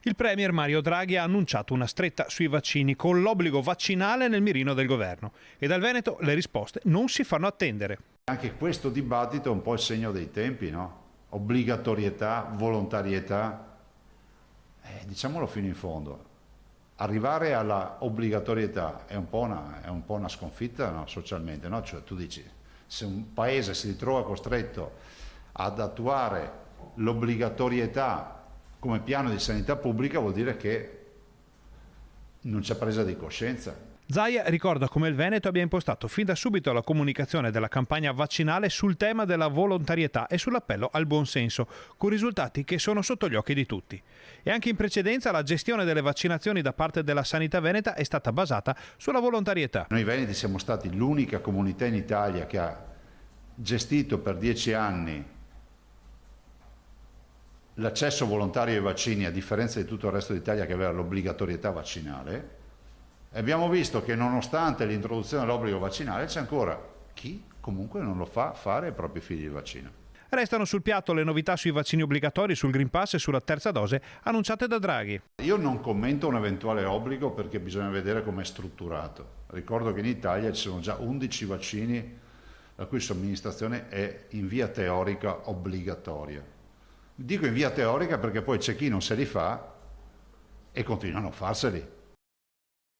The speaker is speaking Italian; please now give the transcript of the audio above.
Il premier Mario Draghi ha annunciato una stretta sui vaccini con l'obbligo vaccinale nel mirino del governo e dal Veneto le risposte non si fanno attendere. Anche questo dibattito è un po' il segno dei tempi, no? Obbligatorietà, volontarietà, diciamolo fino in fondo. Arrivare alla obbligatorietà è un po' una sconfitta, no? Socialmente, no? Cioè tu dici, se un paese si ritrova costretto ad attuare l'obbligatorietà come piano di sanità pubblica vuol dire che non c'è presa di coscienza. Zaia ricorda come il Veneto abbia impostato fin da subito la comunicazione della campagna vaccinale sul tema della volontarietà e sull'appello al buonsenso, con risultati che sono sotto gli occhi di tutti. E anche in precedenza la gestione delle vaccinazioni da parte della sanità veneta è stata basata sulla volontarietà. Noi veneti siamo stati l'unica comunità in Italia che ha gestito per 10 anni l'accesso volontario ai vaccini, a differenza di tutto il resto d'Italia che aveva l'obbligatorietà vaccinale. Abbiamo visto che nonostante l'introduzione dell'obbligo vaccinale c'è ancora chi comunque non lo fa fare ai propri figli il vaccino. Restano sul piatto le novità sui vaccini obbligatori, sul Green Pass e sulla terza dose annunciate da Draghi. Io non commento un eventuale obbligo perché bisogna vedere come è strutturato. Ricordo che in Italia ci sono già 11 vaccini la cui somministrazione è in via teorica obbligatoria. Dico in via teorica perché poi c'è chi non se li fa e continuano a farseli.